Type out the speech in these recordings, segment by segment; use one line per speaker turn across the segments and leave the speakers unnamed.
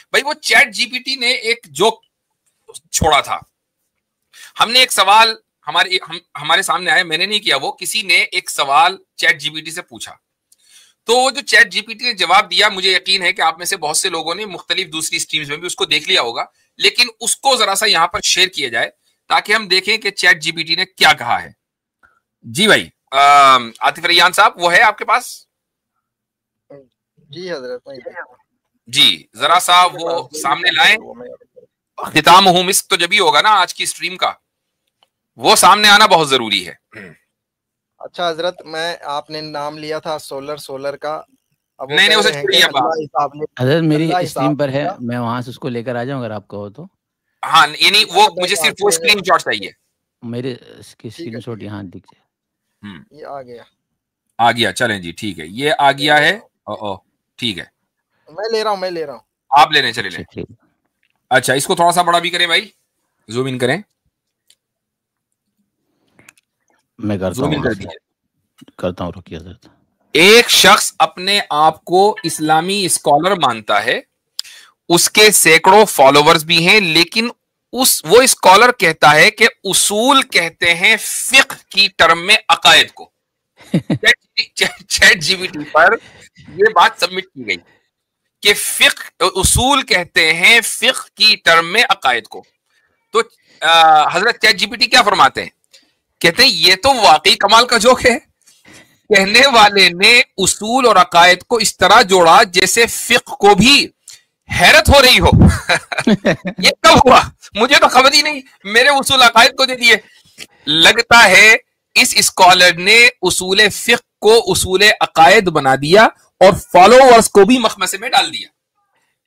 بھائی وہ chat G P T نے ایک جوک چھوڑا تھا. ہم نے ایک سوال ہمارے سامنے آیا, میں نے نہیں کیا, وہ کسی نے ایک سوال چیٹ جی پی ٹی سے پوچھا, تو وہ جو چیٹ جی پی ٹی نے جواب دیا, مجھے یقین ہے کہ آپ میں سے بہت سے لوگوں نے مختلف دوسری اسٹریمز میں بھی اس کو دیکھ لیا ہوگا, لیکن اس کو ذرا سا یہاں پر شیئر کیا جائے تاکہ ہم دیکھیں کہ چیٹ جی پی ٹی نے کیا کہا ہے. جی بھائی عاطف ریان صاحب, وہ ہے آپ کے پاس؟
جی حضرت,
جی ذرا سا وہ سامنے لائیں. اختتام مسک تو جب ہی ہوگا نا آج کی اسٹریم کا, وہ سامنے آنا بہت ضروری ہے.
اچھا حضرت, میں آپ نے نام لیا تھا سولر کا,
نہیں اسے چھوڑیے
حضرت میری اسٹریم پر ہے, میں وہاں سے اس کو لے کر آ جاؤں اگر آپ کہو تو.
ہاں یعنی وہ مجھے صرف وہ اسکرین شاٹ چاہیے,
میرے اسکرین شاٹ یہاں دکھ جائے.
یہ
آ گیا, چلیں جی ٹھیک ہے, یہ آ گیا ہے. ٹھیک ہے,
میں لے رہا ہوں
آپ لینے چلے لیں. اچھا اس کو تھوڑا سا بڑا بھی کریں بھائی, زوم ان کریں.
میں کرتا ہوں رکیے حضرت.
ایک شخص اپنے آپ کو اسلامی اسکالر مانتا ہے, اس کے سینکڑوں فالوورز بھی ہیں, لیکن وہ اسکالر کہتا ہے کہ اصول کہتے ہیں فقہ کی ٹرم میں عقائد کو. چیٹ جی پی ٹی پر یہ بات سبمٹ کی گئی کہ فقہ اصول کہتے ہیں فقہ کی ٹرم میں عقائد کو. تو حضرت چیٹ جی پی ٹی کیا فرماتے ہیں؟ کہتے ہیں یہ تو واقعی کمال کا جوک ہے. کہنے والے نے اصول اور عقائد کو اس طرح جوڑا جیسے فقہ کو بھی حیرت ہو رہی ہو. یہ کب ہوا؟ مجھے تو خبر ہی نہیں, میرے اصول عقائد کو دے دیے. لگتا ہے اس اسکالر نے اصول فقہ کو اصول عقائد بنا دیا اور فالوورز کو بھی مخمسے میں ڈال دیا.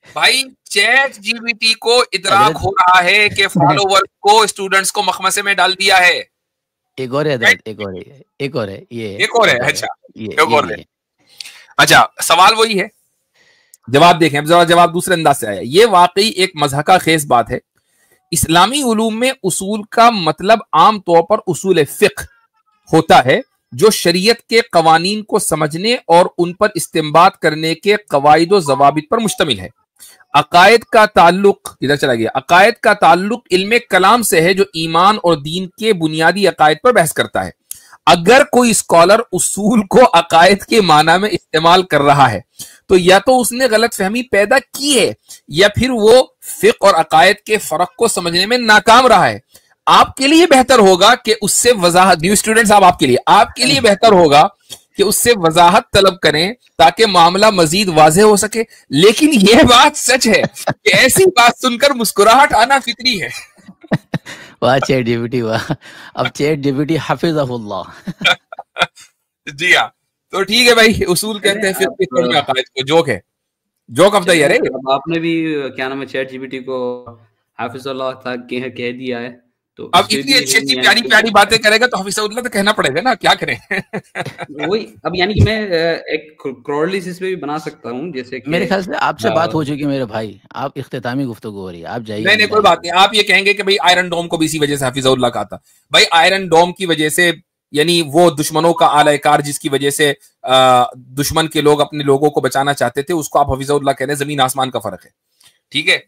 بھائی چیٹ جی پی ٹی کو ادراک ہو رہا ہے کہ فالوورز کو اسٹوڈنٹس کو مخمسے میں ڈال دیا ہے.
ایک اور ہے
اچھا سوال وہی ہے, جواب دیکھیں. اب ذرا جواب دوسرے انداز سے آیا. یہ واقعی ایک مضحکہ خیز بات ہے. اسلامی علوم میں اصول کا مطلب عام طور پر اصول فقہ ہوتا ہے جو شریعت کے قوانین کو سمجھنے اور ان پر استنباط کرنے کے قواعد و ضوابط پر مشتمل ہے. عقائد کا تعلق ادھر چلا گیا. عقائد کا تعلق علم کلام سے ہے جو ایمان اور دین کے بنیادی عقائد پر بحث کرتا ہے. اگر کوئی اسکالر اصول کو عقائد کے معنی میں استعمال کر رہا ہے تو یا تو اس نے غلط فہمی پیدا کی ہے یا پھر وہ فقہ اور عقائد کے فرق کو سمجھنے میں ناکام رہا ہے. آپ کے لیے بہتر ہوگا کہ اس سے وضاحت, نیو اسٹوڈنٹ صاحب آپ کے لیے بہتر ہوگا کہ اس سے وضاحت طلب کریں تاکہ معاملہ مزید واضح ہو سکے. لیکن یہ بات سچ ہے کہ ایسی بات سن کر مسکراہٹ آنا فطری ہے.
واہ چیٹ جی پی ٹی واہ. اب چیٹ جی پی ٹی حفظہ اللہ.
جی ہاں, تو ٹھیک ہے بھائی, اصول کہتے ہیں فقہ میں عقائد کو. جوک ہے, جوک آف دا ایئر ہے.
اب آپ نے بھی کیا نام ہے چیٹ جی پی ٹی کو حافظ اللہ تھا کہہ دیا ہے, تو
اب اتنی اچھی اچھی پیاری پیاری باتیں کرے گا تو حفیظ اللہ تو کہنا پڑے گا نا, کیا کریں.
وہی اب یعنی کہ میں ایک کرولس پہ بھی بنا سکتا ہوں, جیسے
میرے خیال سے آپ سے بات ہو چکی میرے بھائی, آپ اختتامی گفتگو ہو رہی ہے, آپ جائیے.
نہیں کوئی بات نہیں. آپ یہ کہیں گے کہ بھائی آئرن ڈوم کو بھی اسی وجہ سے حفیظ اللہ کہا تھا. بھائی آئرن ڈوم کی وجہ سے یعنی وہ دشمنوں کا اعلی کار جس کی وجہ سے دشمن کے لوگ اپنے لوگوں کو بچانا چاہتے تھے, اس کو آپ حفیظ اللہ کہہ رہے ہیں. زمین آسمان کا فرق ہے, ٹھیک ہے.